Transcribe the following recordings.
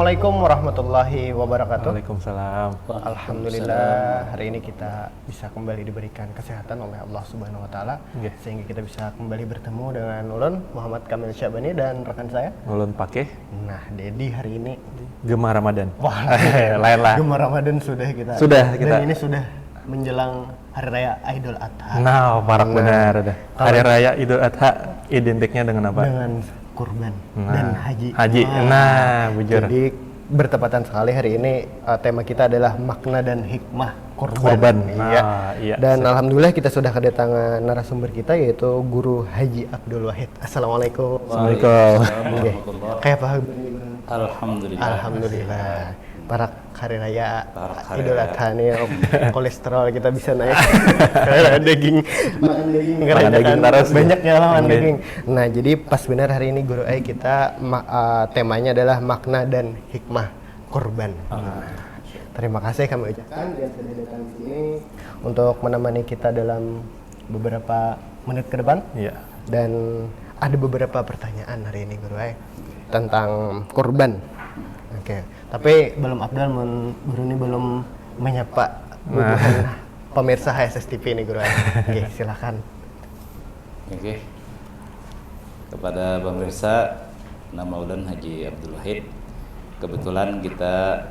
Assalamualaikum warahmatullahi wabarakatuh. Waalaikumsalam. Alhamdulillah hari ini kita bisa kembali diberikan kesehatan oleh Allah Subhanahu wa taala sehingga kita bisa kembali bertemu dengan Ulun Muhammad Kamil Syabani dan rekan saya Ulun Pakeh. Nah, Dedi hari ini Gema Ramadan. wah, lain lah. Gemar Ramadan sudah kita. Dan ini sudah menjelang Hari Raya Idul Adha. Nah, parak benar dah. Hari Raya Idul Adha identiknya dengan apa? Dengan kurban dan haji. Haji. Nah, bujur. Jadi bertepatan sekali hari ini tema kita adalah makna dan hikmah kurban. Iya. Dan alhamdulillah kita sudah kedatangan narasumber kita yaitu Guru Haji Abdul Wahid. Assalamualaikum. Waalaikumsalam. Kayak apa? Alhamdulillah. Para hari raya Idul Adha nih kolesterol kita bisa naik. makan daging terus banyak ya makan daging. Nah, jadi pas benar hari ini Guru kita temanya adalah makna dan hikmah kurban. Terima kasih kami ucapkan yang sudah datang di sini untuk menemani kita dalam beberapa menit ke depan. Iya. Dan ada beberapa pertanyaan hari ini Guru tentang kurban. Oke, tapi belum Abdul, Guru ini belum menyapa pemirsa HSS TV nih Guru. Oke, silakan. Oke. Kepada pemirsa, nama Ulun Haji Abdul Wahid. Kebetulan kita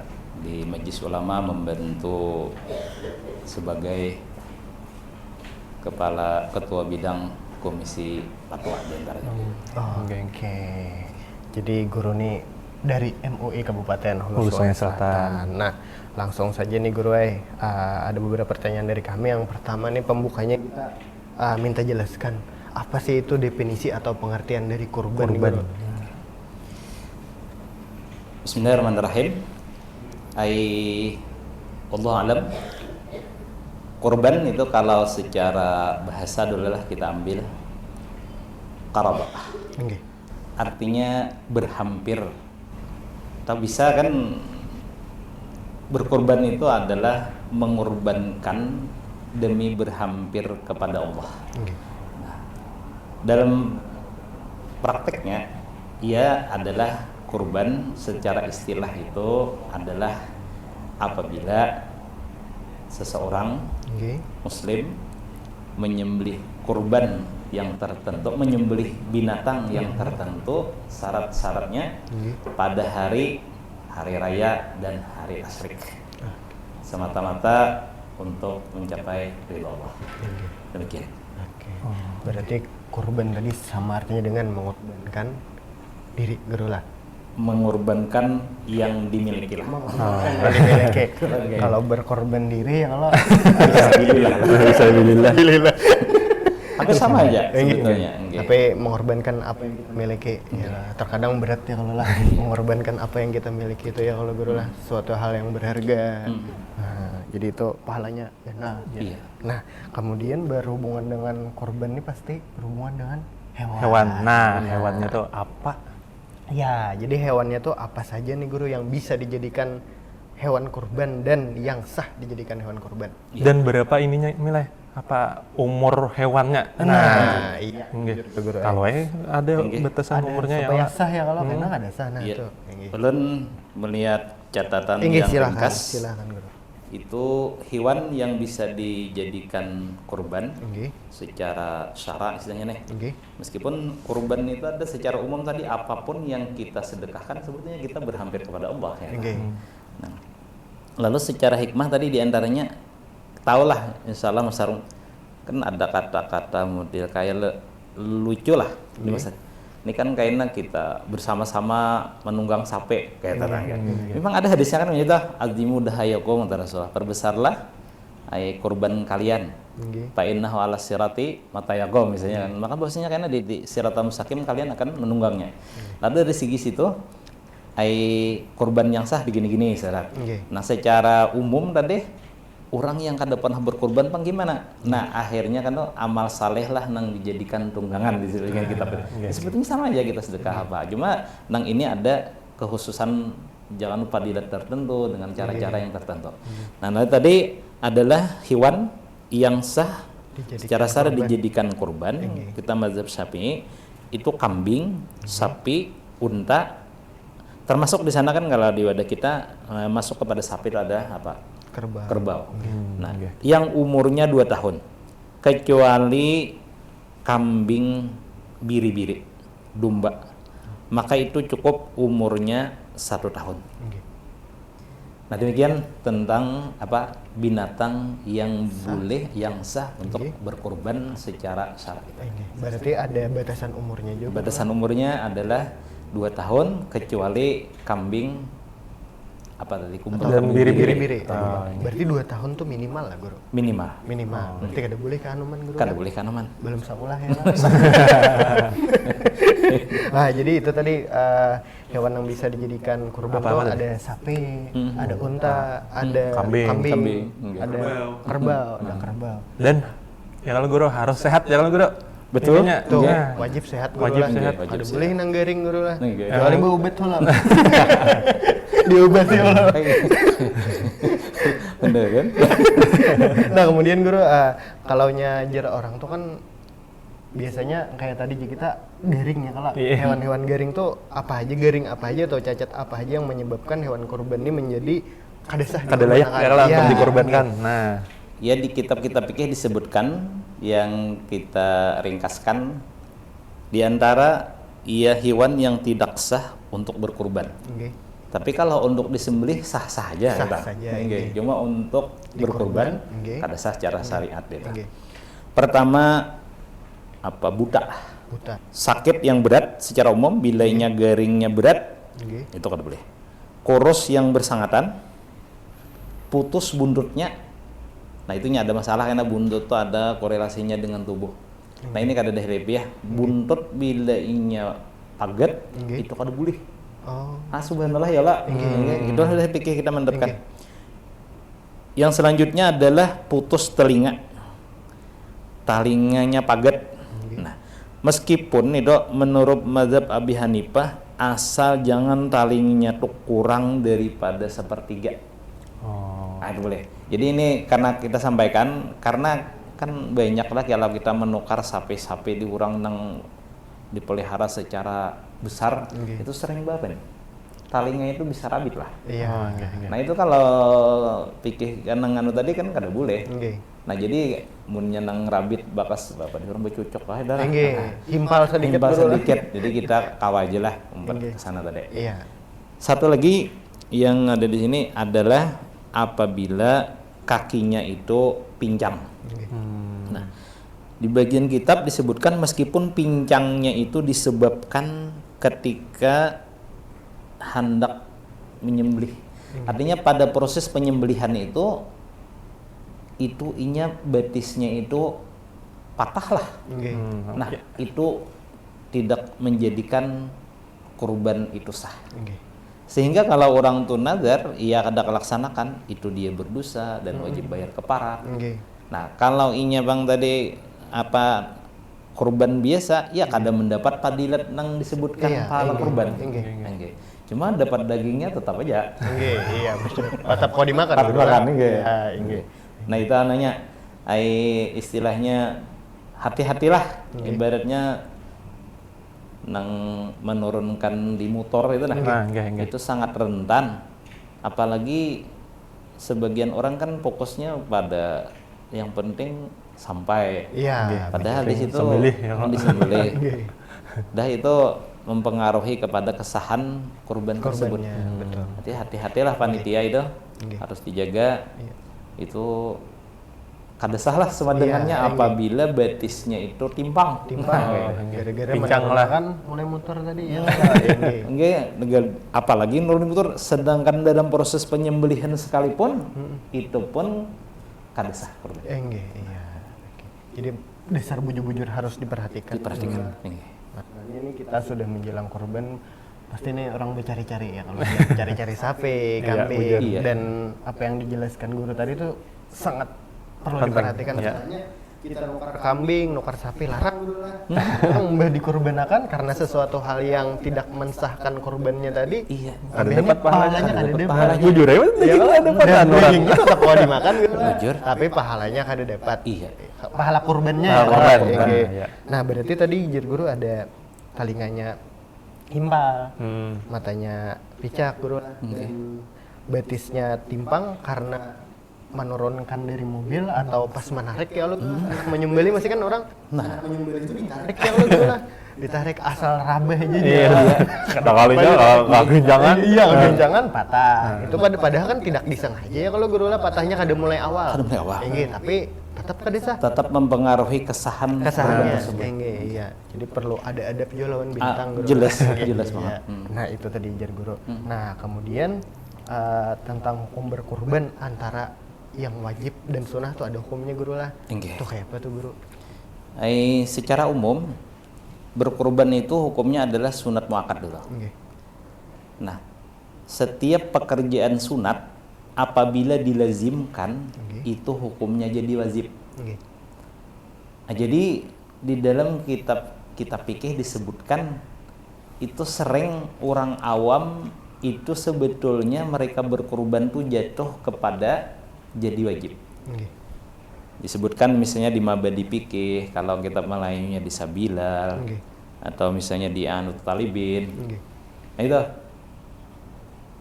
di Majelis Ulama membantu sebagai ketua bidang komisi fatwa di antaranya. Oke. Jadi Guru ini dari MUI Kabupaten Hulu Sungai Selatan. Nah, langsung saja nih Guru, ada beberapa pertanyaan dari kami. Yang pertama nih pembukanya kita minta jelaskan apa sih itu definisi atau pengertian dari kurban. Nih, Guru? Bismillahirrahmanirrahim. Allah alam. Kurban itu kalau secara bahasa dulu lah kita ambil qarabah. Okay. Artinya berhampir. Tak bisa kan berkorban itu adalah mengorbankan demi berhampir kepada Allah. Nah, dalam prakteknya ia adalah kurban secara istilah itu adalah apabila seseorang muslim menyembelih kurban yang tertentu, menyembelih binatang yang tertentu, syarat-syaratnya pada hari raya dan hari asyrik, semata-mata untuk mencapai ridha Allah. Demikian. Berarti kurban tadi sama artinya dengan mengorbankan diri, Guru lah. Mengorbankan yang dimiliki lah. Kalau berkorban diri ya kalau Alhamdulillah. Tapi sama aja sebetulnya. Tapi mengorbankan apa yang kita miliki. Ya, terkadang berat ya kalau lah mengorbankan apa yang kita miliki itu ya kalau Guru lah suatu hal yang berharga. Nah, jadi itu pahalanya benar. Iya. Nah, kemudian berhubungan dengan korban ini pasti berhubungan dengan Hewan. Nah, hewannya tuh apa? Ya, jadi hewannya tuh apa saja nih Guru yang bisa dijadikan hewan kurban dan yang sah dijadikan hewan kurban. Dan berapa ininya milih? Apa umur hewannya? Nah, iya. Kalau ada batasan umurnya supaya sah ya kalau memang ada sah. Nah, itu. Ulun melihat catatan yang ringkas. Silakan Guru. Itu hewan yang bisa dijadikan kurban secara syara istilahnya nih. Meskipun kurban itu ada secara umum tadi apapun yang kita sedekahkan sebetulnya kita berhampir kepada Allah ya. Nah, lalu secara hikmah tadi diantaranya tahulah insyaallah Mas Sarung kan ada kata-kata model kayak lucu lah di masa ini kan kayaknya kita bersama-sama menunggang sape kayak tadi kan. Memang ada hadisnya kan menyebut azimu dahayakum kata Rasulullah, perbesarlah kurban kalian. Fa innahu ala sirati matayaqum misalnya kan. Maka bahwasanya karena di siratal mustaqim kalian akan menunggangnya. Lalu dari segi situ kurban yang sah begini-gini syarat. Nah, secara umum tadi orang yang kan depan berkorban pang gimana? Nah, akhirnya kan amal saleh lah nang dijadikan tunggangan di sini kita. Sebetulnya sama aja kita sedekah apa. Cuma nang ini ada kekhususan jangan lupa fadilat tertentu dengan cara-cara yang tertentu. Nah, tadi adalah hewan yang sah secara syara dijadikan kurban. Kita mazhab Syafi'i itu kambing, sapi, unta, Termasuk di sana kan kalau di wadah kita masuk kepada sapi itu ada apa? Kerbau. Nah, yang umurnya 2 tahun. Kecuali kambing biri-biri, domba. Maka itu cukup umurnya 1 tahun. Nah, demikian tentang apa binatang yang boleh, yang sah untuk berkurban secara syar'i. Berarti ada batasan umurnya juga. Batasan umurnya adalah 2 tahun kecuali kambing apa tadi kumbang Dan biri-biri. Berarti 2 tahun tuh minimal lah, Guru. Minimal. Berarti kada boleh ke Hanuman, Guru. Kada boleh kanuman. Belum sakulah ya. Nah, jadi itu tadi hewan yang bisa dijadikan kurban tuh ada sapi, ada unta, ada kambing, ada kerbau. Dan ya kalau Guru harus sehat ya kalau Guru. Betul. Tuh, wajib sehat, Guru. Wajib lah. sehat. Ada boleh nang garing, Guru lah. Nggih. Kecuali bu obat lah. Diobat ya Allah. Bener kan? Nah, kemudian Guru kalau nyajar orang tuh kan biasanya kayak tadi kita garing ya kalau hewan-hewan garing tuh apa aja atau cacat apa aja yang menyebabkan hewan kurban ini menjadi kada sah Kada layak ya kalau untuk dikorbankan. Nah, Ya di kitab-kitab fikih disebutkan yang kita ringkaskan di antara ia hewan yang tidak sah untuk berkurban. Tapi kalau untuk disembelih sah-sah aja, cuma untuk berkurban kada sah secara syariat itu. Pertama apa buta. Sakit yang berat secara umum bilainya garingnya berat itu kada boleh. Kurus yang bersangatan, putus buntutnya. Nah itunya ada masalah karena buntut itu ada korelasinya dengan tubuh. Nah ini kada ada ya. Buntut bilainya paget itu kada boleh. Subhanallah ya Allah. Itu sudah pikir kita mantapkan. Yang selanjutnya adalah putus telinga. Telinganya paget. Nah, meskipun itu menurut mazhab Abi Hanifah asal jangan talingnya tuh kurang daripada sepertiga. Itu boleh. Jadi ini karena kita sampaikan karena kan banyaklah kalau kita menukar sapi-sapi diurang nang dipelihara secara besar itu sering banget nih. Talinya itu bisa rabit lah. Nah itu kalau pikir nang anu tadi kan kada boleh. Nah jadi mun nang rabit bakas bapak diurang bercucok lah dah. Himpal sedikit. Jadi kita kawal aja lah umpat ke sana tadi. Satu lagi yang ada di sini adalah apabila kakinya itu pincang. Nah, di bagian kitab disebutkan meskipun pincangnya itu disebabkan ketika hendak menyembelih. Artinya pada proses penyembelihan itu inya betisnya itu patah lah. Nah, itu tidak menjadikan kurban itu sah. Sehingga kalau orang tuh nazar, ia kada laksanakan, itu dia berdosa dan wajib bayar keparat. Nah, kalau inya bang tadi apa kurban biasa, ya kada mendapat padilat nang disebutkan pahala kurban. Cuma dapat dagingnya tetap aja. Tetap kau dimakan. Nah, itu ananya istilahnya hati-hatilah ibaratnya nang menurunkan di motor itu itu sangat rentan, apalagi sebagian orang kan fokusnya pada yang penting sampai padahal di situ disembelih dah itu mempengaruhi kepada kesahan kurban tersebut. Jadi hati-hatilah panitia itu harus dijaga. Itu kada salah semadengannya apabila betisnya itu timpang. Gara-gara pincang lah kan mulai motor tadi apalagi nurun motor sedangkan dalam proses penyembelihan sekalipun itu pun kada sah kurban. Jadi dasar bujur-bujur harus diperhatikan. Ini kita sudah menjelang kurban, pasti nih orang bercari-cari ya kalau cari-cari sapi, kambing dan apa yang dijelaskan guru tadi itu sangat perlu diperhatikan. Misalnya kita nukar kambing, nukar sapi larang dulu lah. Mbah dikurbanakan karena sesuatu hal yang tidak mensahkan kurbannya tadi. Ada dapat pahalanya, ada dapat. Jujur aja ada dapat. Dagingnya tetap mau dimakan gitu. Tapi pahalanya kada dapat. Pahala kurbannya. Nah, berarti tadi jir guru ada talinganya himpal, matanya picak guru lah. Dan betisnya timpang karena menurunkan dari mobil atau pas menarik ya lo menyembeli masih kan orang menyembeli itu ditarik ya lo guru lah. Ditarik asal rabeh aja dia. Kata kalinya nggak guncangan. Iya, guncangan patah. Itu padahal kan tidak disengaja ya kalau guru lah patahnya kada mulai awal. Tapi tetap kadesa. Tetap mempengaruhi kesahannya. Iya. Jadi perlu ada juga lawan bintang guru. Jelas banget. Nah, itu tadi jar guru. Nah, kemudian tentang hukum berkurban antara yang wajib dan sunnah tuh ada hukumnya guru lah. Itu kayak apa tuh guru? Secara umum berkurban itu hukumnya adalah sunat muakkad dulu. Nah, setiap pekerjaan sunat apabila dilazimkan itu hukumnya jadi wajib. Nah, jadi di dalam kitab fikih disebutkan itu sering orang awam itu sebetulnya mereka berkurban tuh jatuh kepada jadi wajib. Disebutkan misalnya di Mabadi Fikih, kalau kita melayunya di Sabilal, atau misalnya di Anut Talibin. Nah itu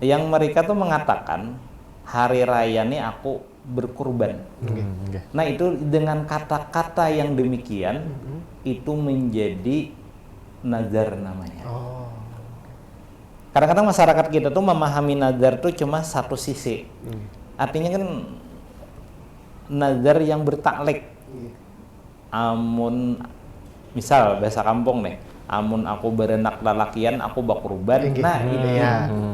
yang mereka tuh mengatakan hari raya ini aku berkurban. Nah itu dengan kata-kata yang demikian itu menjadi nazar namanya. Kadang-kadang masyarakat kita tuh memahami nazar tuh cuma satu sisi. Artinya kan nazar yang bertaklek. Amun misal bahasa kampung nih, amun aku berenak lalakian aku bakurban. Nah, itu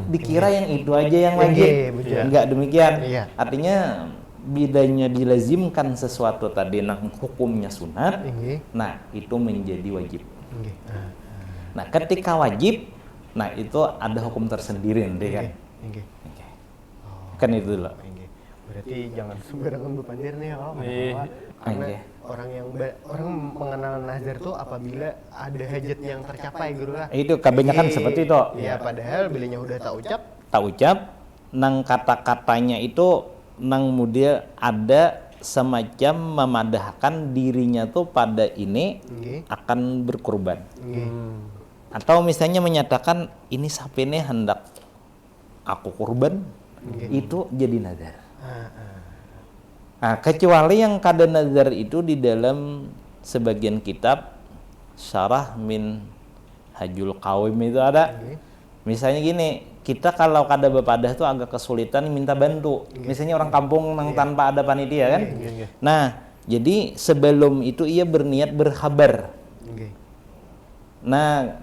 dikira yang itu aja yang wajib. Enggak demikian. Artinya bidanya dilazimkan sesuatu tadi nang hukumnya sunat. Nah, itu menjadi wajib. Nah, ketika wajib, nah itu ada hukum tersendiri nanti kan. Kan itu loh. Berarti jangan sembarangan berpandir nih karena orang mengenal nazar tuh apabila ada hajat yang tercapai guru lah. Itu kebanyakan seperti itu. Ya padahal bilanya udah tak ucap nang kata-katanya itu nang mudia ada semacam memadahkan dirinya tuh pada ini akan berkurban. Atau misalnya menyatakan ini sapinya hendak aku kurban, itu jadi nazar. Nah, kecuali yang kada nazar itu di dalam sebagian kitab Syarah min Hajul Qawim itu ada. Misalnya gini, kita kalau kada bepadah tuh agak kesulitan minta bantu. Misalnya orang kampung yang tanpa ada panitia kan. Nah, jadi sebelum itu ia berniat berhabar. Nah,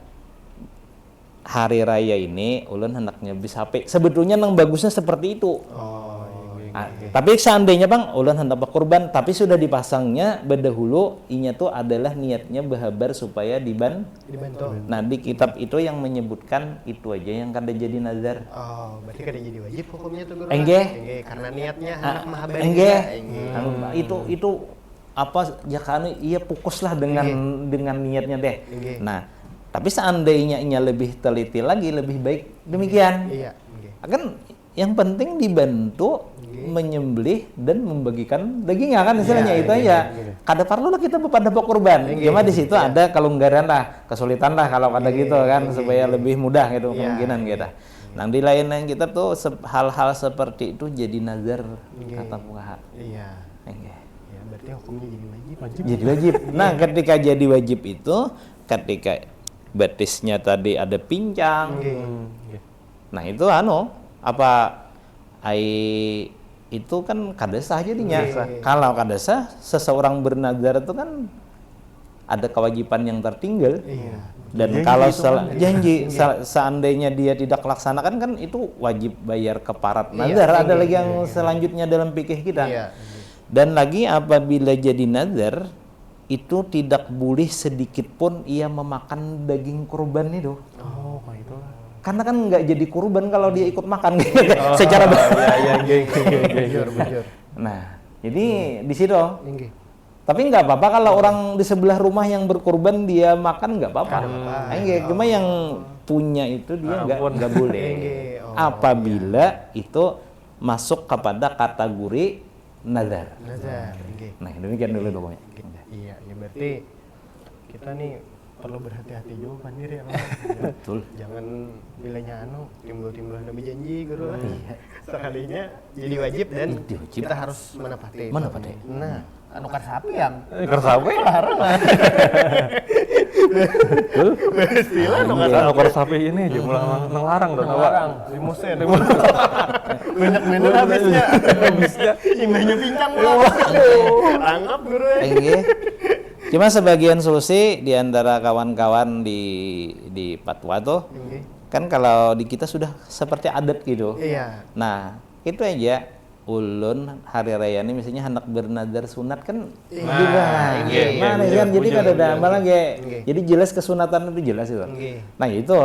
hari raya ini ulun hendaknya bisa HP. Sebetulnya nang bagusnya seperti itu. Tapi seandainya bang ulun hendak berkurban tapi sudah dipasangnya berdahulu inya tuh adalah niatnya berhabar supaya dibantu. Nah di kitab itu yang menyebutkan itu aja yang kada jadi nazar. Berarti kada jadi wajib hukumnya tuh guru. Karena niatnya hendak mahabar. Itu apa jakane ia fokuslah dengan niatnya deh. Nah, tapi seandainya inya lebih teliti lagi lebih baik demikian. Kan yang penting dibantu menyembelih dan membagikan dagingnya kan istilahnya itu aja. Kada perlu lah kita pada kurban. Cuma di situ ada kelonggaran lah, kesulitan lah kalau kada gitu kan supaya lebih mudah gitu kemungkinan kita. Nah di lain yang kita tuh hal-hal seperti itu jadi nazar kata fuqaha. Berarti hukumnya jadi wajib. Jadi wajib. Nah ketika jadi wajib itu ketika batisnya tadi ada pincang. Nah itu itu kan kadesah jadinya. Kalau kadesah seseorang bernazar itu kan ada kewajiban yang tertinggal. Dan kalau janji seandainya dia tidak laksanakan kan itu wajib bayar keparat nazar. Ada lagi yang selanjutnya dalam fikih kita. Dan lagi apabila jadi nazar itu tidak boleh sedikit pun ia memakan daging kurban itu. Karena kan nggak jadi kurban kalau dia ikut makan gitu. Secara bujur. Nah, jadi di situ. Tapi nggak apa-apa kalau orang di sebelah rumah yang berkurban dia makan nggak apa-apa. Cuma yang punya itu dia nggak boleh. Apabila itu masuk kepada kategori nazar. Nazar. Nah, demikian dulu pokoknya. Iya, ya berarti kita nih perlu berhati-hati juga pandir ya. Betul. Jangan bilangnya timbul-timbul nabi janji guru. Sekalinya jadi wajib dan kita harus menepati. Nah, anu karsapi yang Karsapi? betul. Istilah Anu karsapi ini jumlah ngelarang tuh. Ngelarang, limusin. Banyak bener habisnya. Imahnya pincang loh. Anggap guru ya. Enggak. Cuma sebagian solusi di antara kawan-kawan di Patwa tuh, kan kalau di kita sudah seperti adat gitu. Iya. Nah, itu aja. Ulun hari raya ini misalnya hendak bernadar sunat kan juga. Mana kan jadi kada ada amalan jadi jelas kesunatan itu jelas itu. Nah, itu.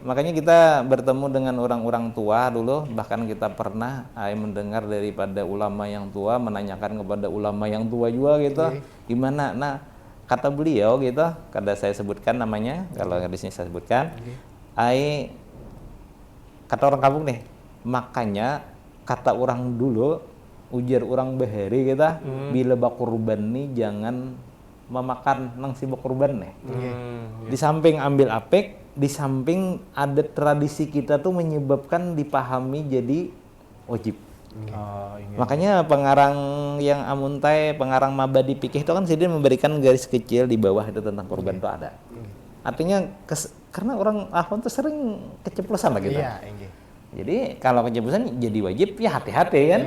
Makanya kita bertemu dengan orang-orang tua dulu, bahkan kita pernah mendengar daripada ulama yang tua menanyakan kepada ulama yang tua juga gitu. Gimana? Nah, kata beliau gitu, kada saya sebutkan namanya, kalau di sini saya sebutkan. Kata orang kampung nih, makanya kata orang dulu, ujar orang bahari kita, bila bakurban nih jangan memakan nang si bakurban nih. Di samping ambil apek, di samping ada tradisi kita tuh menyebabkan dipahami jadi wajib. Makanya pengarang yang amuntai, pengarang Mabadi Fikih itu kan dia memberikan garis kecil di bawah itu tentang kurban itu ada. Artinya karena orang awam tuh sering keceplosan lah gitu. Jadi kalau keceplosan jadi wajib ya hati-hati kan.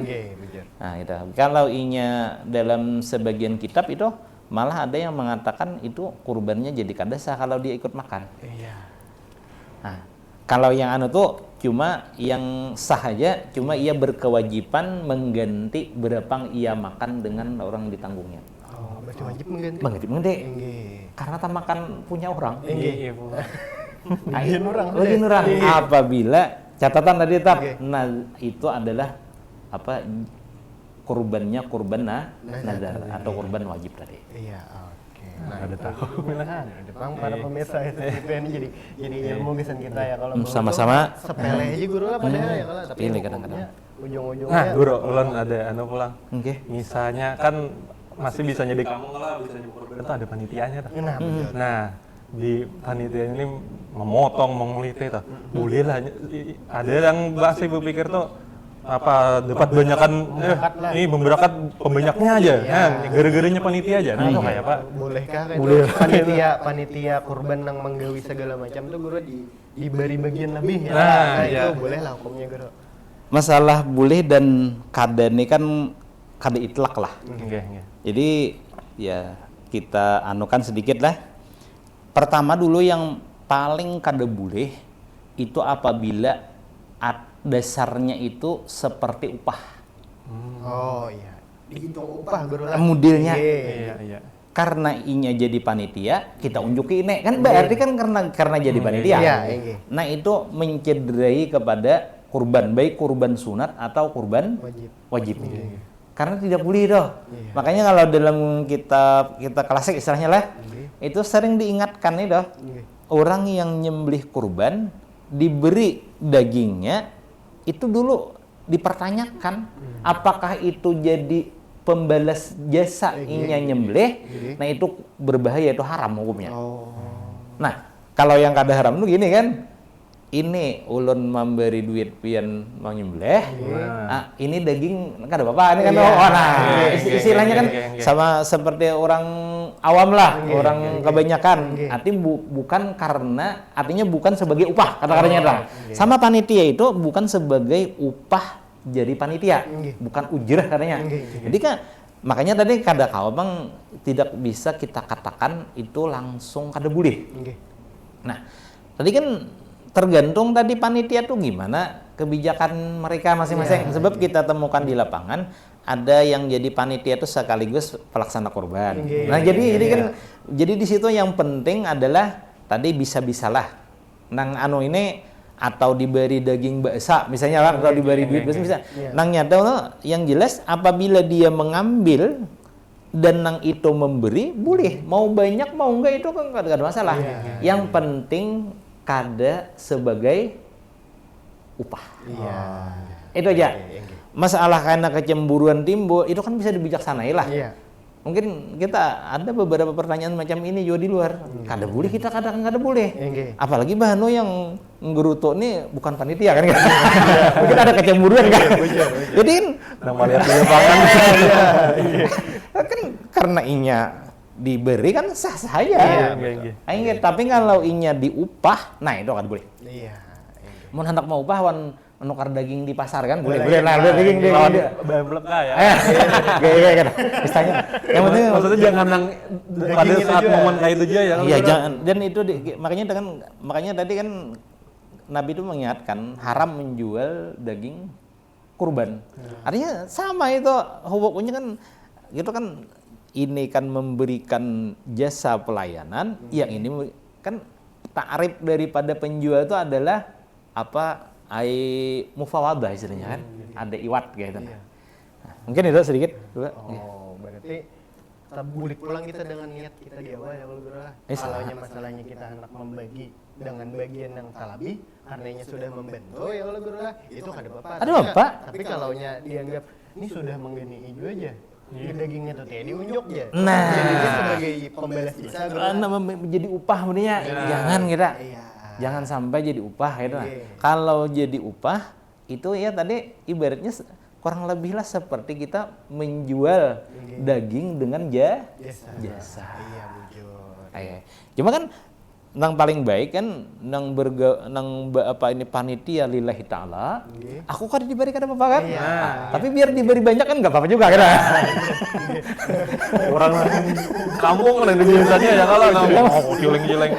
Nah itu. Kalau inya dalam sebagian kitab itu malah ada yang mengatakan itu kurbannya jadi kada sah kalau dia ikut makan. Nah, kalau yang anu tuh cuma yang sah aja, cuma ia berkewajiban mengganti berapa ia makan dengan orang ditanggungnya. Oh, berarti wajib mengganti. Mengganti. Karena tak makan punya orang. Lain orang. Apabila catatan tadi tetap, nah itu adalah apa kurbannya kurban nazar atau kurban wajib tadi. Iya, oke. Nah, ada tahu. Bang para pemirsa itu ini jadi ilmu kesan kita ya kalau sama-sama sepele aja guru lah padahal ya kalau tapi kadang-kadang. Ujung-ujungnya. Nah, guru ulun ada anu pulang. Oke. Misalnya kan masih bisa jadi kamu lah, bisa jadi kurban itu ada panitianya tuh. Nah, di panitia ini memotong, menguliti tuh. Boleh lah. Ada yang masih berpikir tuh apa dapat banyakan memberakat pembanyaknya aja. Nah, gara-garanya panitia aja. Nah, itu kayak Pak. Bolehkah panitia kurban yang menggawi segala macam tuh guru diberi bagian lebih ya. Nah, itu boleh lah hukumnya guru. Masalah boleh dan kada ini kan kada itlak lah. Jadi ya kita anukan sedikit lah. Pertama dulu yang paling kada boleh itu apabila dasarnya itu seperti upah. Oh iya. Dihitung upah guru lah. Mudilnya. Iya. Karena inya jadi panitia, kita unjuki ini kan berarti kan karena jadi panitia. Nah, itu mencederai kepada kurban, baik kurban sunat atau kurban wajib. Karena tidak boleh doh. Makanya kalau dalam kita klasik istilahnya lah, itu sering diingatkan nih doh. Orang yang nyembelih kurban diberi dagingnya itu dulu dipertanyakan apakah itu jadi pembalas jasa inya nyembelih. Nah, itu berbahaya, itu haram hukumnya. Nah, kalau yang kada haram itu gini kan, ini ulun memberi duit pian mau nyembelih, ini daging kada apa-apa ini kan. Istilahnya kan sama seperti orang awam lah, orang kebanyakan. Artinya bukan sebagai upah kata-katanya lah. Sama panitia itu bukan sebagai upah jadi panitia, bukan ujrah katanya. Jadi kan makanya tadi kada kau bang tidak bisa kita katakan itu langsung kada boleh. Nah, tadi kan tergantung tadi panitia tuh gimana kebijakan mereka masing-masing. Sebab kita temukan di lapangan ada yang jadi panitia itu sekaligus pelaksana kurban. Nah, jadi di situ yang penting adalah tadi bisa-bisalah nang anu ini atau diberi daging baksa misalnya lah, atau diberi duit bisa. Nang nyata yang jelas apabila dia mengambil dan nang itu memberi boleh, mau banyak mau enggak itu kan enggak ada masalah. Yang penting kada sebagai upah. Itu aja. Masalah karena kecemburuan timbul itu kan bisa dibijaksanai lah. mungkin kita ada beberapa pertanyaan macam ini juga di luar. Kada boleh kita kadang kada boleh. Apalagi bahano yang ngeruto ini bukan panitia kan. Mungkin ada kecemburuan kan. Jadi kan nama lihat di lapangan. kan karena inya diberi kan sah saja. Tapi kalau inya diupah, nah itu kada boleh. Mun hendak mau upah wan menukar daging di pasar kan boleh lah daging di bemblek ya. Kayak istilahnya. Yang penting maksudnya jangan nang pada saat momen kayak itu aja ya. Iya jangan. Dan itu makanya tadi kan Nabi itu mengingatkan haram menjual daging kurban. Artinya sama itu hukumnya kan gitu kan, ini kan memberikan jasa pelayanan, yang ini kan ta'rif daripada penjual itu adalah apa? Mufawadah istilahnya kan, ada iwat gitu. Nah, mungkin itu sedikit. Berarti kita bulik pulang kita dengan niat kita di awal ya kalau masalahnya kita hendak membagi dengan bagian yang salabi, karenanya sudah membentuk ya kalau itu kada apa-apa. Tapi kalau dianggap ini sudah menggeni hijau aja. Dagingnya tuh tadi unjuk aja. Nah, jadi sebagai pembalas jasa menjadi upah sebenarnya. Jangan kita. Jangan sampai jadi upah gitu. Kalau jadi upah itu ya tadi ibaratnya kurang lebih lah seperti kita menjual daging dengan jasa. Iya, bujur. Cuma kan nang paling baik kan ini panitia lillahi ta'ala. Aku kan diberi kada apa-apa kan? Tapi biar diberi banyak kan enggak apa-apa juga kan. Orang kampung lah biasanya ya kalau giling-giling.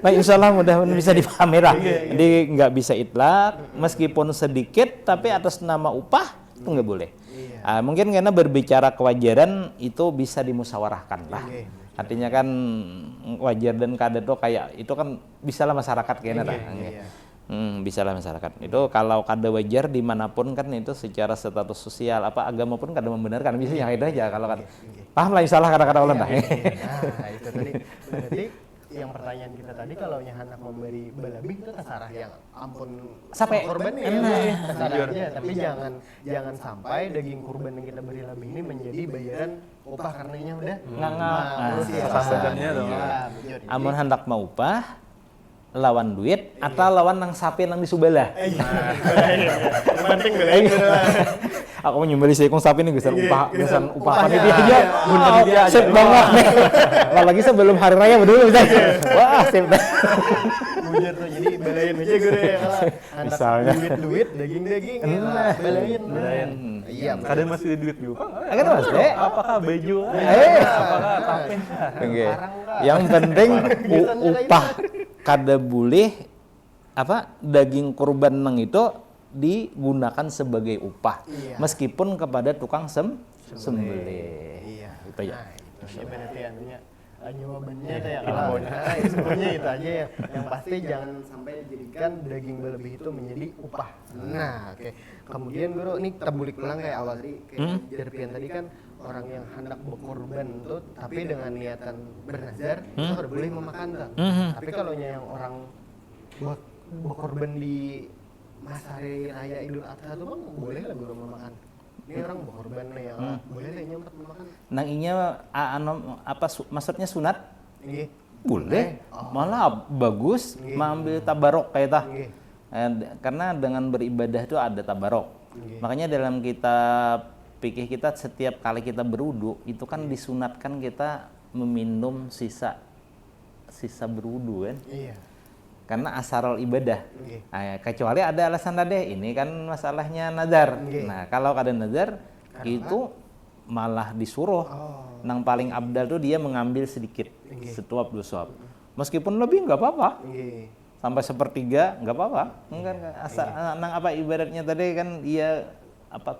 Nah, insya Allah mudah-mudahan bisa dipahami lah. Jadi nggak bisa itlak, meskipun sedikit, tapi atas nama upah itu nggak boleh. Mungkin karena berbicara kewajaran itu bisa dimusyawarahkan lah. Artinya kan wajar dan kada tuh kayak itu kan bisalah masyarakat kayaknya bisalah masyarakat. Itu kalau kada wajar dimanapun kan itu secara status sosial agama pun kada membenarkan. Bisa yang itu aja kalau kan. Paham lah insya Allah kata-kata ulang dah. Itu tadi berarti yang pertanyaan kita tadi kalau hendak memberi belebih itu terserah yang ampun sampai kurban terserah aja, tapi jangan sampai daging kurban yang kita beri lebih ini menjadi bayaran upah karenanya udah amun hendak mau upah lawan duit atau lawan nang sapi nang disubala. Penting belain. Aku mau nyumbeli sekong sapi nih gesan upah panitia aja. Panitia aja. Sip banget nih. Apalagi sebelum hari raya dulu misalnya. Wah, sip. Bujur tuh jadi belain aja gue ya misalnya duit daging belain. Iya, kadang masih duit juga. Kan Mas, apakah baju? Apakah tape? Yang penting upah kada boleh daging kurban nang itu digunakan sebagai upah meskipun kepada tukang sembelih. Itu ya. Berarti jawabannya itu ya kalau sebenarnya itu aja ya. Yang pasti jangan sampai dijadikan daging berlebih itu menjadi upah. Nah, oke. Kemudian guru ini kita bulik ulang kayak awal tadi kayak Derpian tadi kan orang yang hendak berkorban itu tapi dengan niatan bernazar itu udah boleh memakan tuh. Tapi kalau yang orang berkorban di masa hari raya Idul Adha itu bang boleh lah guru memakan. Ini orang berkorban nih ya, boleh lah nyempat memakan. Nang inya maksudnya sunat? Boleh. Malah bagus mengambil tabarok kayak tah. Karena dengan beribadah itu ada tabarok. Makanya dalam kitab fikih kita setiap kali kita berwudu itu kan disunatkan kita meminum sisa berwudu kan. Karena asarul ibadah. Kecuali ada alasan tadi, ini kan masalahnya nazar. Nah, kalau ada nazar itu malah disuruh. Nang paling abdal tuh dia mengambil sedikit, setuap dua suap. Meskipun lebih nggak apa-apa. Sampai sepertiga nggak apa-apa. Nang ibaratnya tadi kan dia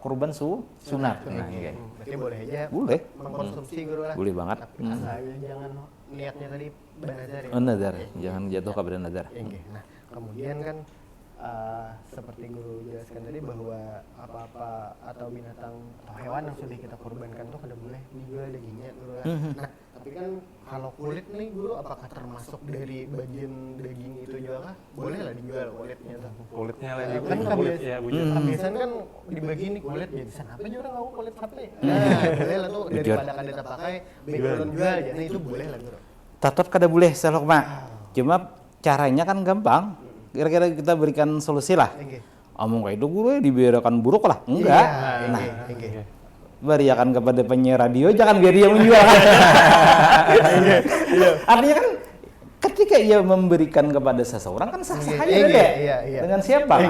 kurban sunat. Berarti boleh aja. Boleh. Mengkonsumsi guru lah. Boleh banget. Asalnya jangan niatnya tadi bernazar ya. Nazar, jangan jatuh kepada nazar. Nah, kemudian kan seperti guru jelaskan tadi bahwa apa-apa atau binatang atau hewan yang sudah kita korbankan tuh kada boleh dijual dagingnya guru. Nah, tapi kan kalau kulit nih guru apakah termasuk dari bagian daging itu juga kah? Boleh lah dijual kulitnya tuh. Kulitnya lah Kan kebiasaan kan dibagi nih kulit jadi apa aja orang mau kulit sapi. Nah, boleh lah tuh daripada kada terpakai background jual jadi itu boleh lah guru. Tetap kada boleh selok mak. Cuma caranya kan gampang. Kira-kira kita berikan solusi lah. Omong kayak itu guru dibiarkan buruk lah. Enggak. Berikan kepada penyiar radio, jangan biar dia menjual. Artinya kan ketika ia memberikan kepada seseorang kan sah-sah aja dengan siapa?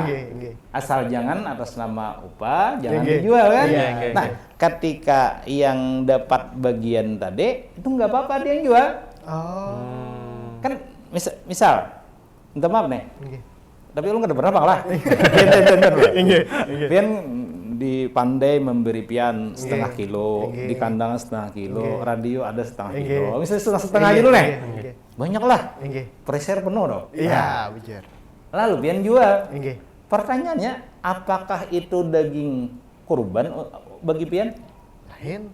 Asal jangan atas nama upah, jangan dijual kan? Nah, ketika yang dapat bagian tadi itu nggak apa-apa dia yang jual. Kan misal minta maaf nih. Tapi lu nggak pernah bang lah. Pian dipandai memberi pian setengah kilo, di kandang setengah kilo, radio ada setengah kilo. Misalnya setengah kilo nih. Banyak lah. Preser penuh dong. Iya, benar. Lalu pian jual. Pertanyaannya, apakah itu daging kurban bagi pian?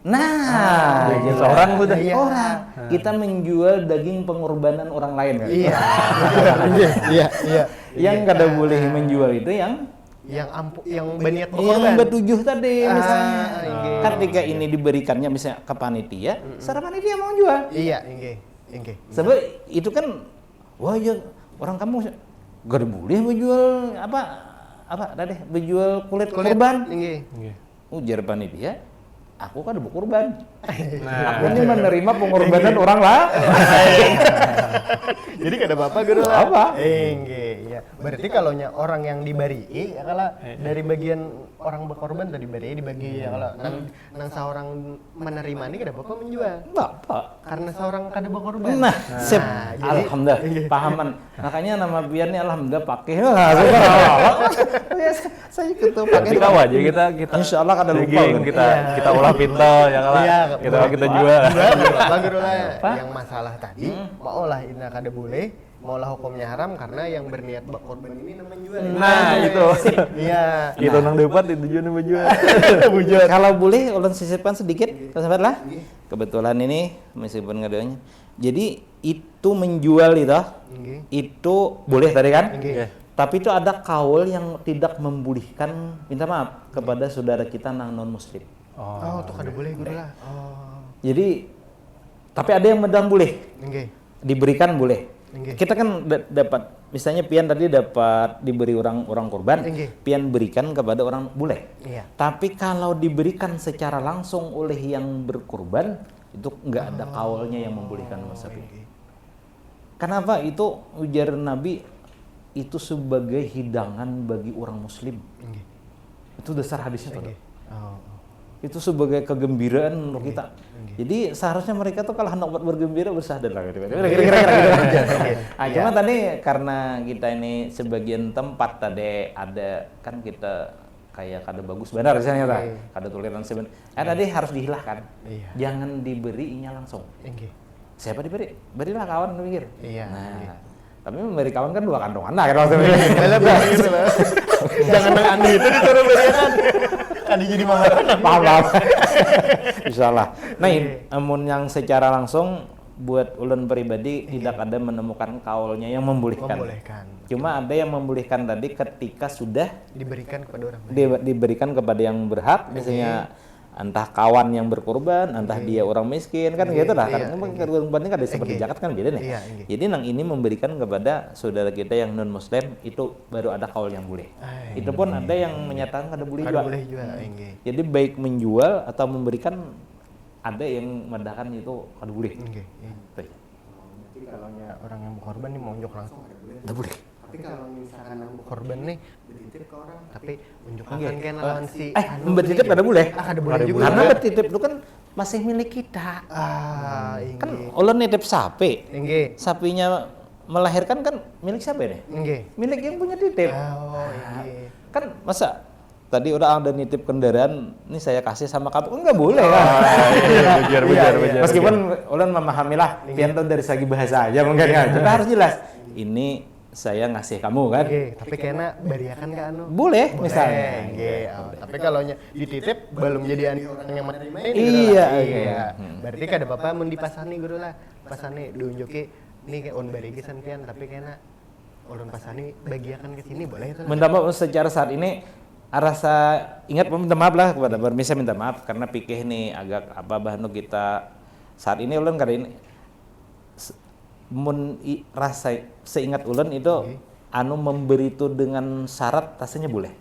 Nah, orang udah orang. Kita menjual daging pengorbanan orang lain kan? Iya. Yang kada boleh menjual itu yang berniat yang bertujuh tadi misalnya. Ketika ini diberikannya misalnya ke panitia, secara panitia mau jual. Iya, Sebab itu kan wah ya orang kamu gak boleh menjual apa tadi menjual kulit korban. Ujar panitia, aku kan ada kurban. Aku ini menerima pengorbanan orang lah. Jadi kada apa-apa guru lah. Apa? Iya. Berarti kalau orang yang diberi ya kalau dari bagian orang berkorban tadi dibagi ya kalau nang seorang menerima ini kada apa-apa menjual. Enggak apa. Karena seorang kada berkorban. Nah, sip. Alhamdulillah. Pahaman. Makanya nama biar nih alhamdulillah pakai. Saya gitu pakai. Kita wajib kita insyaallah kada lupa kita olah pintal ya kalau kita jual. Yang masalah tadi maulah ini kada boleh, maulah hukumnya haram karena yang berniat berkorban ini namanya jual. Nah, itu. Iya. Itu nang dapat itu juga nama jual. Kalau boleh ulun sisipkan sedikit, sahabat lah. Kebetulan ini meskipun ngadanya. Jadi itu menjual itu boleh tadi kan? Tapi itu ada kaul yang tidak membolehkan, minta maaf kepada saudara kita nang non muslim. Oh, itu kada boleh guru lah. Jadi tapi ada yang medang boleh. Diberikan boleh. Kita kan dapat misalnya pian tadi dapat diberi orang korban, pian berikan kepada orang boleh. Tapi kalau diberikan secara langsung oleh yang berkorban itu enggak ada kaulnya yang membolehkan mazhab ini. Kenapa? Itu ujar Nabi itu sebagai hidangan bagi orang muslim. Itu dasar hadisnya tuh. Itu sebagai kegembiraan untuk kita. Jadi seharusnya mereka tuh kalau hendak bergembira bersadar lah kira-kira gitu. Cuma tadi karena kita ini sebagian tempat tadi ada kan kita kayak kada bagus benar misalnya kada tulisan sebenarnya. Tadi harus dihilangkan. Jangan diberinya langsung. Siapa diberi? Berilah kawan mikir. Nah, tapi memberi kawan kan dua kantongan lah kan maksudnya. Jangan dengan itu disuruh berikan. Kan jadi paham. Insyaallah. Nah, namun yang secara langsung buat ulun pribadi tidak ada menemukan kaulnya yang membolehkan. Cuma ada yang membolehkan tadi ketika sudah diberikan kepada orang diberikan kepada yang berhak, misalnya entah kawan yang berkorban, entah dia orang miskin kan gitu lah. Karena korbannya kan seperti zakat kan beda nih. Jadi nang ini memberikan kepada saudara kita yang non muslim itu baru ada kaul yang boleh. Itu pun ada yang menyatakan kada boleh jual. Jadi baik menjual atau memberikan ada yang medahkan itu kada boleh. Jadi kalau orang yang berkorban nih mau unjuk langsung kada boleh. Tapi kalau misalkan yang korban nih bertitip ke orang tapi unjukkan kan lawan si bertitip kada boleh. Kada boleh juga. Karena bertitip itu kan masih milik kita. Kan ulun nitip sapi. Sapinya melahirkan kan milik siapa nih? Milik yang punya titip. Kan masa tadi udah ada nitip kendaraan, ini saya kasih sama kamu, enggak boleh kan? Bejar. Meskipun ulun memahami lah, pian dari segi bahasa aja mungkin kan. Cuma harus jelas, ini saya ngasih kamu kan. Tapi kena bariakan ke anu. Boleh misalnya. Tapi kalau dititip belum jadi orang yang menerima ini. Iya. Berarti kada apa-apa mun dipasani guru lah. Pasani diunjuki nih kayak on barigi sampean tapi kena ulun pasani bagiakan ke sini boleh itu. Minta maaf secara saat ini rasa ingat minta maaf lah kepada permisa minta maaf karena pikir nih agak bahanu kita saat ini ulun kada ini rasa seingat ulun itu anu memberi itu dengan syarat rasanya boleh.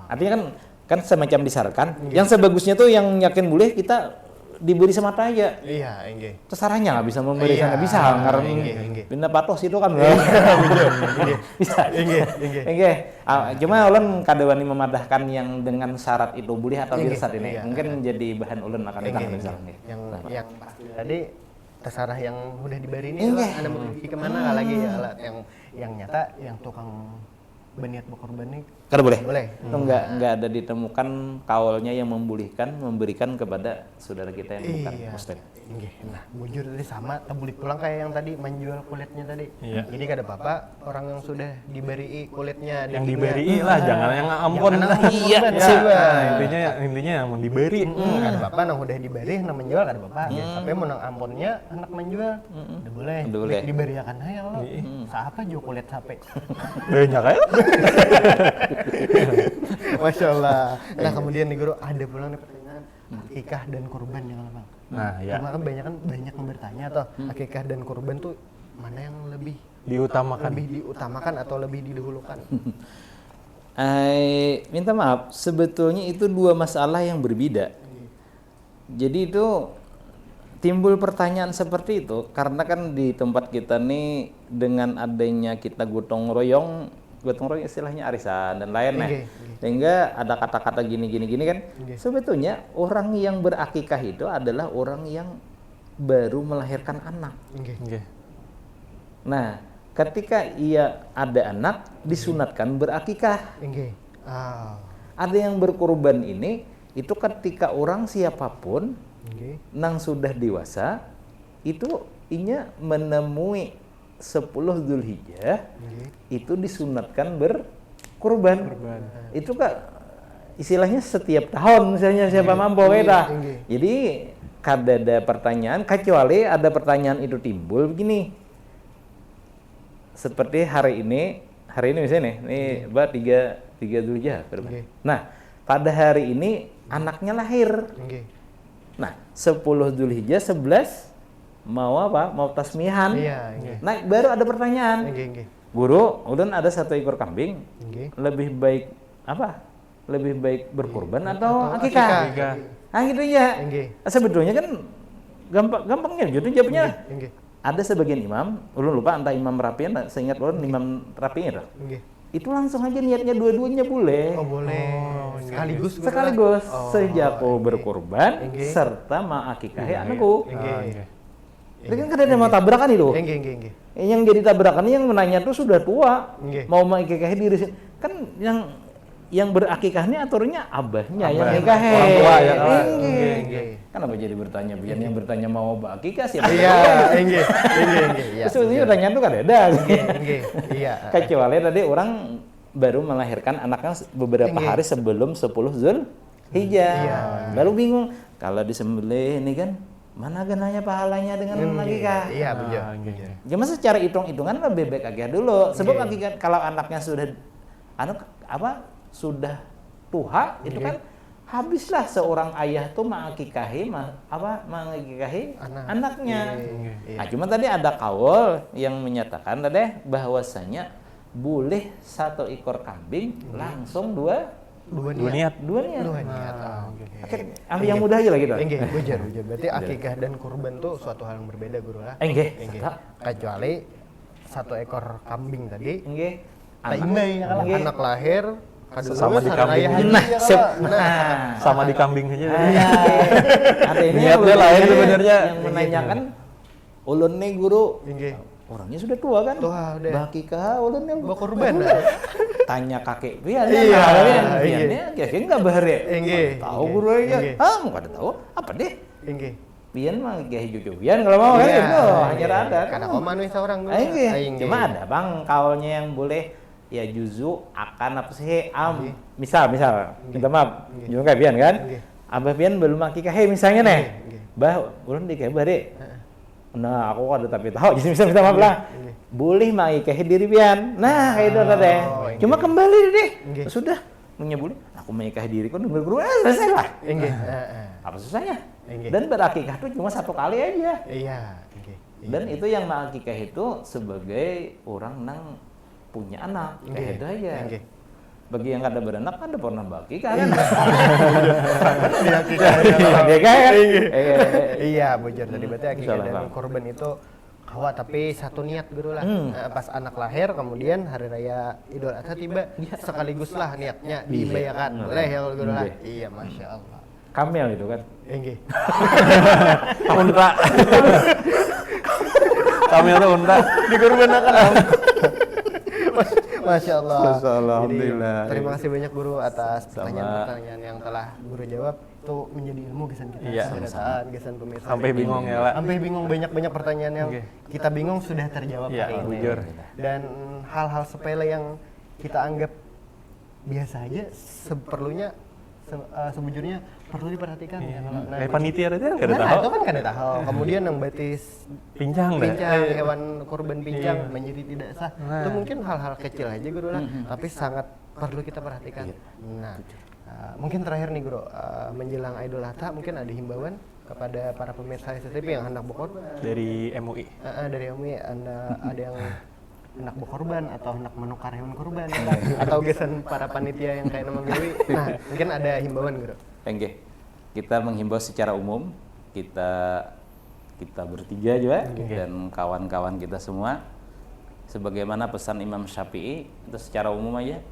Artinya kan semacam disyaratkan. Yang sebagusnya tuh yang yakin boleh kita diberi semata aja. Terserahnya nggak bisa memberi nggak bisa karena pindah patos itu kan bisa. Cuma ulun kadewani memadahkan yang dengan syarat itu boleh atau tidak saat ini. Mungkin jadi bahan ulun akan datang misalnya. Yang pasti tadi terserah yang udah diberi ini ada mau pergi kemana lagi yang nyata yang tukang berniat berkorban nih kada boleh. Itu nggak ada ditemukan kaulnya yang memberikan kepada saudara kita yang bukan muslim. Nah, bujur tadi sama tabulik pulang kayak yang tadi menjual kulitnya tadi. Jadi kada apa-apa orang yang sudah diberi kulitnya yang diberi lah, jangan yang ampun. Intinya yang mau diberi. Kada apa-apa yang udah diberi yang menjual kada apa-apa. Tapi mau nang ampunnya anak menjual udah boleh. Diberiakan aja lo. Siapa jual kulit sampai. Banyak ya. Masya Allah. Nah kemudian nih guru ada pulang nih pertanyaan akikah dan kurban yang bang. Karena kan banyak yang bertanya toh akikah dan kurban tuh mana yang lebih diutamakan atau lebih didahulukan? Minta maaf, sebetulnya itu dua masalah yang berbeda. Jadi itu timbul pertanyaan seperti itu karena kan di tempat kita nih dengan adanya kita gotong royong istilahnya arisan dan lainnya. Sehingga ada kata-kata gini kan. Sebetulnya orang yang berakikah itu adalah orang yang baru melahirkan anak. Nah, ketika ia ada anak disunatkan berakikah. Ada yang berkurban ini itu ketika orang siapapun nang sudah dewasa itu inya menemui 10 Zulhijjah itu disunatkan berkurban. Itu istilahnya setiap tahun misalnya siapa mampu Jadi kada ada pertanyaan kecuali ada pertanyaan itu timbul begini. Seperti hari ini misalnya nih, tiga Zulhijjah. Nah, pada hari ini anaknya lahir. Nah, 10 Zulhijjah 11 mau tasmihan. Nah, baru ada pertanyaan. Guru, ulun ada 1 ekor kambing. Lebih baik lebih baik berkurban atau akikah? Nah, gitu ya. Sebetulnya kan gampangnya gitu jawabnya. Ada sebagian imam, ulun lupa entah imam Rafi'in, seingat ulun imam Rafi'in itu langsung aja niatnya dua-duanya boleh. Boleh. Sekaligus. Sejako berkurban serta ma'akikahi anakku. Itu kan kadang mau tabrakan itu. Yang jadi tabrakan yang menanya tuh sudah tua, mau mengakikahi diri kan yang berakikahnya aturnya abahnya yang nikahi. Orang tua ya. Kenapa jadi bertanya? Biar yang bertanya mau akikah siapa? Iya. Sebetulnya pertanyaan tuh kan ada. Kecuali tadi orang baru melahirkan anaknya beberapa hari sebelum 10 Zulhijjah. Baru bingung kalau disembelih ini kan mana genanya pahalanya dengan akikah? Iya, betul. Cuma secara hitung-hitungan lebih baik akikah dulu. Sebab akikah kalau anaknya sudah sudah tua itu kan habislah seorang ayah tuh mengakikahi anaknya. Nah, cuma tadi ada kaul yang menyatakan tadi bahwasanya boleh 1 ekor kambing langsung dua niat. Yang mudah aja lah gitu. Bujar. Berarti akikah dan kurban tuh suatu hal yang berbeda guru lah. Kecuali 1 ekor kambing tadi. Anak lahir sama di kambing. Sama di kambing aja. Ada ini lain sebenarnya yang menanyakan ulun nih guru. Orangnya sudah tua kan? Bakikah ulun yang berkorban. Tanya kakek pian. Kakek enggak bahare. Tahu guru aja. Enggak ada tahu. Apa deh? pian mah Kiai Jujubian kalau mau kan itu hanya ada. Karena kok manusia seorang dulu. Cuma ada Bang kaulnya yang boleh ya juzu akan apa sih misal minta maaf juga kayak pian kan. Abah pian belum akikah misalnya nih. Bah ulun di kayak deh. Nah, aku ada tapi tahu jadi bisa minta maaf lah. Boleh mengikahi diri pian. Nah, kayak itu teh. Cuma kembali deh. Sudah punya boleh. Aku mengikahi diri kok dengar guru selesai lah. Apa susahnya? Dan berakikah itu cuma satu kali aja. Iya. Dan itu yang mengakikah itu sebagai orang nang punya anak. Kayak itu aja. Bagi yang kada beranak kan ada pernah bakikah kan. Iya, bujur tadi berarti akikah dan kurban itu kawa tapi satu niat guru lah. Pas anak lahir kemudian hari raya Idul Adha tiba sekaligus lah niatnya dibayarkan. Boleh ya guru lah. Iya, Masya Allah. Kamel itu kan. Nggih. Unta. Kamel itu unta. Dikurbankan. Masya Allah. Alhamdulillah. Jadi, terima kasih banyak guru atas pertanyaan-pertanyaan yang telah guru jawab. Itu menjadi ilmu gesan kita. Iya. Gesan pemirsa. Sampai bingung ya lah. Sampai bingung banyak pertanyaan yang kita bingung sudah terjawab hari ini. Bujur. Dan hal-hal sepele yang kita anggap biasa aja seperlunya sebujurnya perlu diperhatikan. Kayak panitia aja nggak ada tahu. Itu kan nggak ada tahu. Kemudian yang batis pincang hewan kurban pincang menjadi tidak sah. Itu mungkin hal-hal kecil aja guru lah, tapi sangat perlu kita perhatikan. Nah, mungkin terakhir nih guru, menjelang Idul Adha mungkin ada himbauan kepada para pemirsa SCTV yang hendak berkorban dari MUI. Dari MUI ada yang hendak berkorban atau hendak menukar hewan kurban atau gesan para panitia yang kayak nama MUI. Nah, mungkin ada himbauan guru. Oke. Kita menghimbau secara umum, kita bertiga juga dan kawan-kawan kita semua sebagaimana pesan Imam Syafi'i itu secara umum aja,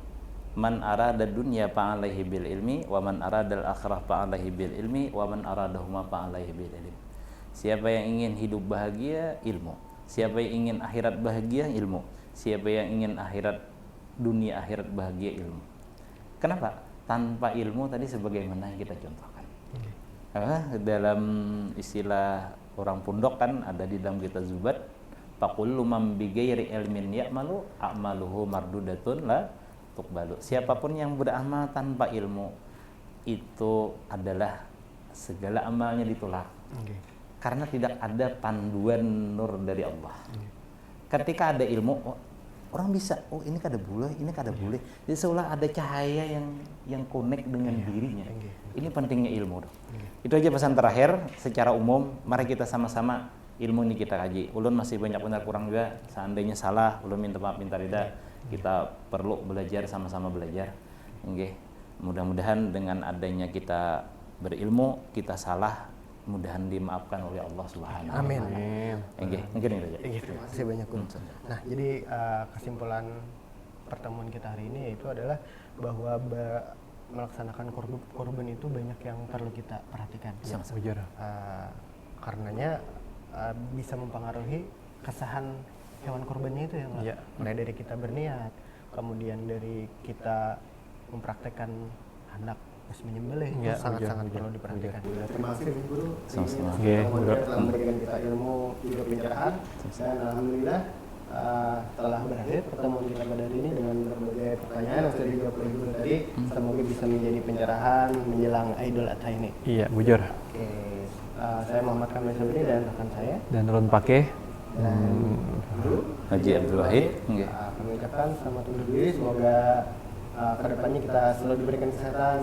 man arada dunya fa'alaihi bil ilmi wa man aradal akhirah fa'alaihi bil ilmi wa man aradahuma fa'alaihi bil ilmi. Siapa yang ingin hidup bahagia, ilmu. Siapa yang ingin akhirat bahagia, ilmu. Siapa yang ingin dunia akhirat bahagia, ilmu. Kenapa? Tanpa ilmu tadi sebagaimana yang kita contohkan. Dalam istilah orang pondok kan ada di dalam kitab Zubat, faqullu man bighairi ilmin ya'malu a'maluhu mardudatun la tuqbalu. Siapapun yang beramal tanpa ilmu itu adalah segala amalnya ditolak. Karena tidak ada panduan nur dari Allah. Ketika ada ilmu, orang bisa, ini kada boleh, ini kada boleh. Jadi seolah ada cahaya yang connect dengan dirinya. Ini pentingnya ilmu. Itu aja pesan terakhir secara umum. Mari kita sama-sama ilmu ini kita kaji. Ulun masih banyak benar kurang juga. Seandainya salah, ulun minta maaf, minta rida. Kita perlu belajar, sama-sama belajar. Mudah-mudahan dengan adanya kita berilmu, kita salah, mudahan dimaafkan oleh Allah Subhanahu wa taala. Amin. Mungkin itu aja. Terima kasih banyak guru. Nah, jadi kesimpulan pertemuan kita hari ini yaitu adalah bahwa melaksanakan kurban itu banyak yang perlu kita perhatikan. Karenanya bisa mempengaruhi kesahan hewan kurbannya itu ya. Mulai dari kita berniat, kemudian dari kita mempraktekkan hendak menyembelih itu sangat-sangat perlu diperhatikan. Terima kasih guru. Sama-sama. Telah memberikan kita ilmu juga pencerahan dan alhamdulillah telah berakhir pertemuan kita pada hari ini dengan berbagai pertanyaan yang sudah dijawab oleh guru tadi. Semoga bisa menjadi pencerahan menjelang Idul Adha ini. Iya, bujur. Oke, saya Muhammad Kamil Sabri dan rekan saya. Dan Ron Pake. Dan guru Haji Abdul Wahid. Kami ucapkan selamat undur diri. Semoga kedepannya kita selalu diberikan kesehatan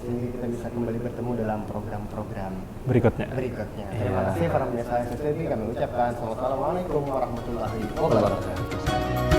sehingga kita bisa kembali bertemu dalam program-program berikutnya. Terima kasih para pemirsa SCTV. Kami ucapkan Assalamualaikum warahmatullahi wabarakatuh.